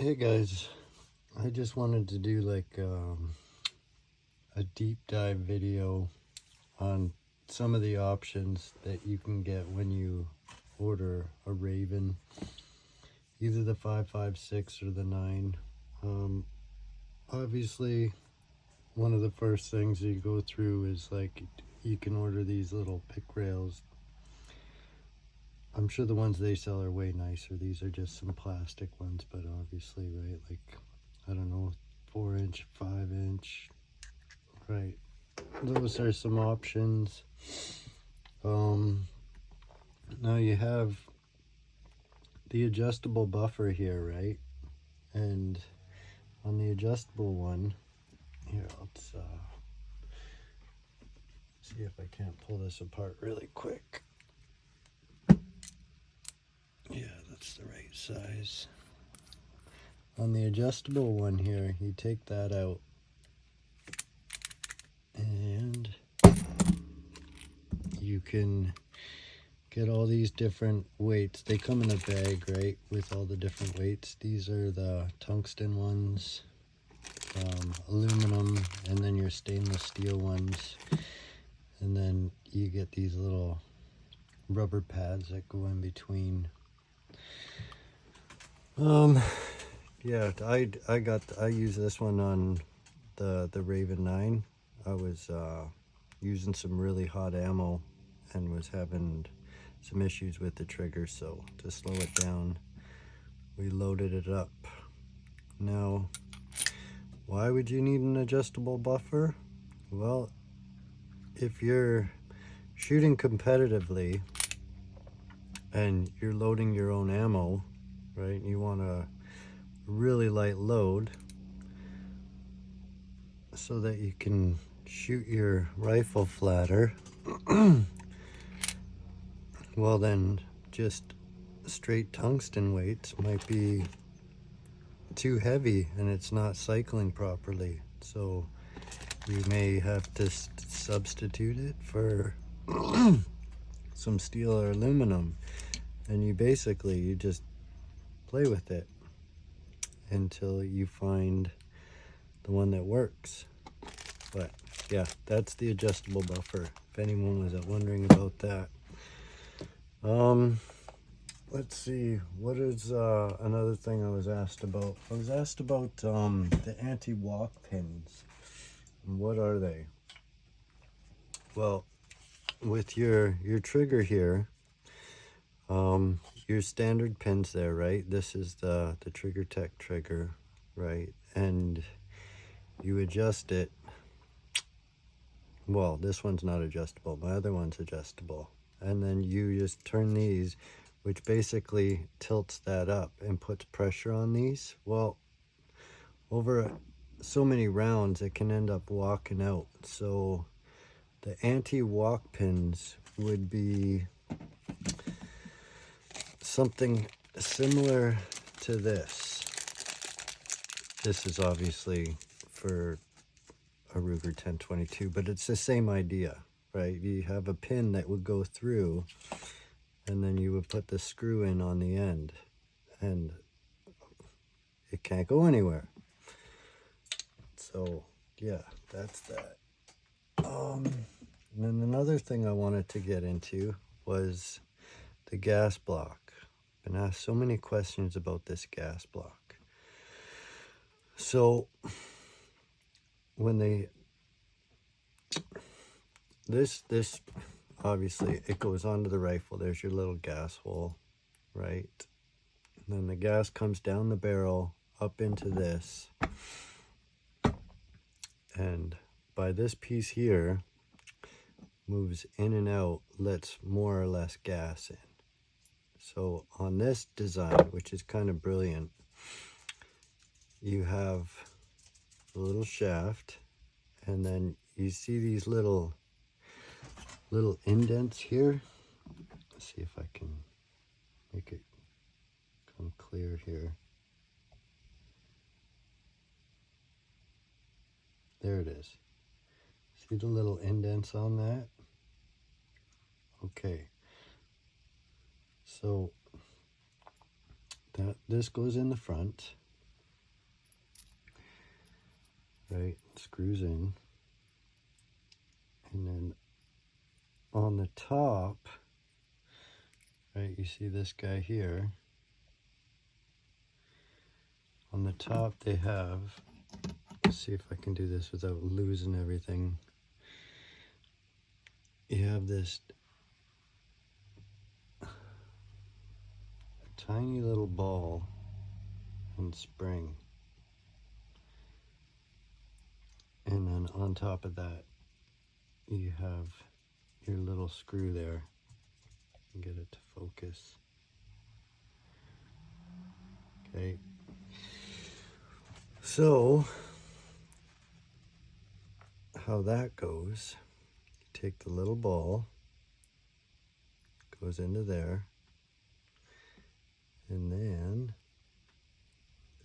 Hey guys, I just wanted to do like a deep dive video on some of the options that you can get when you order a Raven, either the 5.56 or the 9. Obviously, one of the first things you go through is like you can order these little pick rails. I'm sure the ones they sell are way nicer. These are just some plastic ones, but obviously, right, like, I don't know, 4-inch, 5-inch, right? Those are some options. Now you have the adjustable buffer here, right? And on the adjustable one, here, let's see if I can't pull this apart really quick. Yeah, that's the right size. On the adjustable one here, you take that out and you can get all these different weights. They come in a bag, right, with all the different weights. These are the tungsten ones, aluminum, and then your stainless steel ones. And then you get these little rubber pads that go in between. Yeah, I use this one on the Raven 9. I was using some really hot ammo and was having some issues with the trigger, so to slow it down, we loaded it up. Now, why would you need an adjustable buffer? Well, if you're shooting competitively and you're loading your own ammo, right, you want a really light load so that you can shoot your rifle flatter, well then just straight tungsten weights might be too heavy and it's not cycling properly, so you may have to substitute it for some steel or aluminum, and you just play with it until you find the one that works. But yeah, that's the adjustable buffer, if anyone was wondering about that. Let's see, what is another thing I was asked about? I was asked about the anti-walk pins. And what are they? Well, with your trigger here, your standard pins there, right? This is the Trigger Tech trigger, right? And you adjust it. Well, this one's not adjustable. My other one's adjustable. And then you just turn these, which basically tilts that up and puts pressure on these. Well, over so many rounds, it can end up walking out. So the anti-walk pins would be something similar to this. This is obviously for a Ruger 1022, but it's the same idea, right? You have a pin that would go through, and then you would put the screw in on the end, and it can't go anywhere. So yeah, that's that. And then another thing I wanted to get into was the gas block. I've been asked so many questions about this gas block. So when this obviously it goes onto the rifle. There's your little gas hole, right? And then the gas comes down the barrel up into this, and by this piece here moves in and out, lets more or less gas in. So on this design, which is kind of brilliant, you have a little shaft, and then you see these little indents here. Let's see if I can make it come clear here. There it is. See the little indents on that? Okay. So this goes in the front, right? Screws in. And then on the top, right, you see this guy here. On the top they have, let's see if I can do this without losing everything. You have this tiny little ball and spring. And then on top of that, you have your little screw there. Get it to focus. Okay. So, how that goes, you take the little ball, goes into there, and then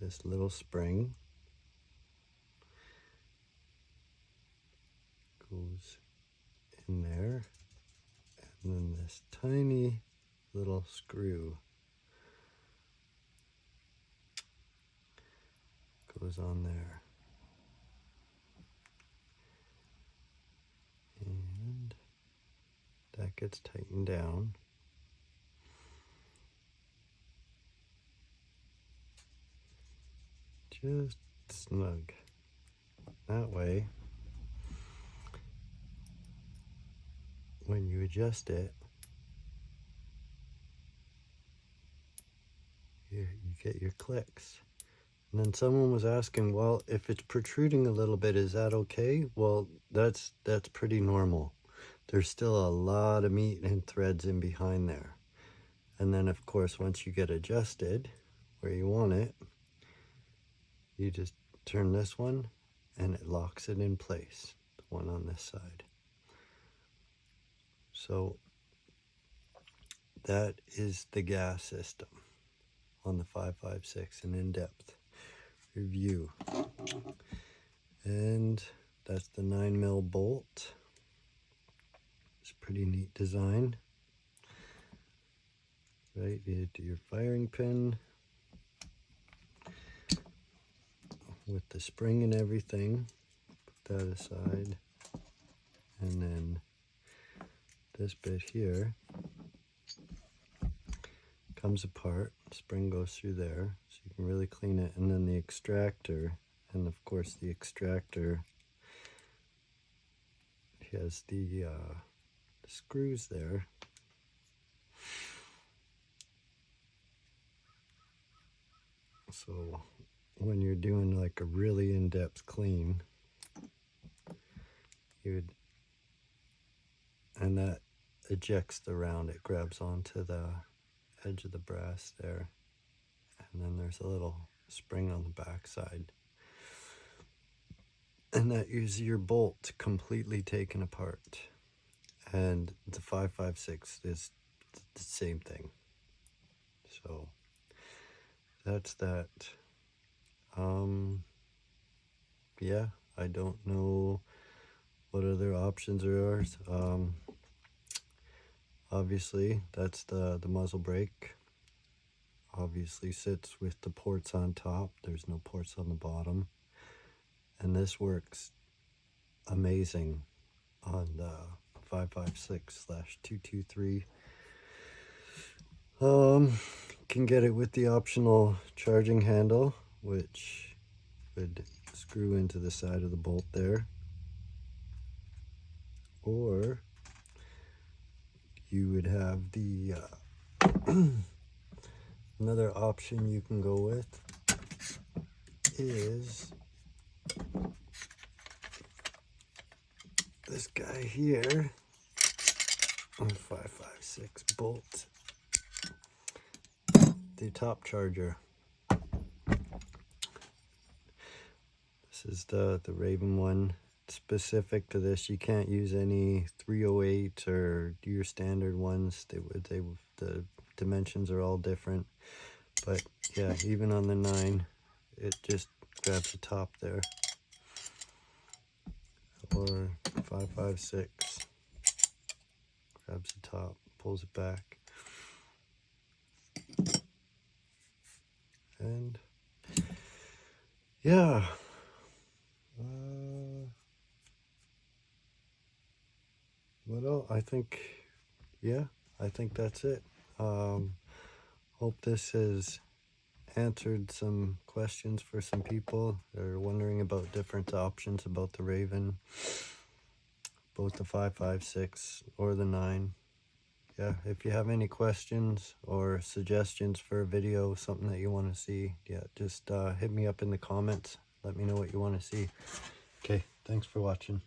this little spring goes in there, and then this tiny little screw goes on there. And that gets tightened down. Just snug. That way, when you adjust it, you get your clicks. And then someone was asking, well, if it's protruding a little bit, is that okay? Well, that's pretty normal. There's still a lot of meat and threads in behind there. And then, of course, once you get adjusted where you want it, you just turn this one and it locks it in place, the one on this side. So that is the gas system on the 5.56, an in-depth review. And that's the 9mm bolt. It's a pretty neat design. Right, you do your firing pin with the spring and everything. Put that aside. And then this bit here comes apart. Spring goes through there, so you can really clean it. And then the extractor, and of course the extractor has the screws there. So when you're doing like a really in-depth clean, and that ejects the round, it grabs onto the edge of the brass there, and then there's a little spring on the back side, and that is your bolt completely taken apart. And the 5.56 is the same thing. So that's that. Yeah, I don't know what other options there are. Obviously, that's the muzzle brake. Obviously sits with the ports on top. There's no ports on the bottom. And this works amazing on the 5.56/223. Can get it with the optional charging handle, which would screw into the side of the bolt there. Or you would have the another option you can go with is this guy here on 5.56 bolt, the top charger. This is the Raven one. Specific to this, you can't use any 308 or your standard ones. The dimensions are all different. But yeah, even on the 9, it just grabs the top there. Or 5.56 grabs the top, pulls it back. And yeah, Well, I think, yeah, I think that's it. Hope this has answered some questions for some people that are wondering about different options about the Raven, both the 5.56 or the 9. Yeah, if you have any questions or suggestions for a video, something that you want to see, yeah, just hit me up in the comments. Let me know what you want to see. Okay, thanks for watching.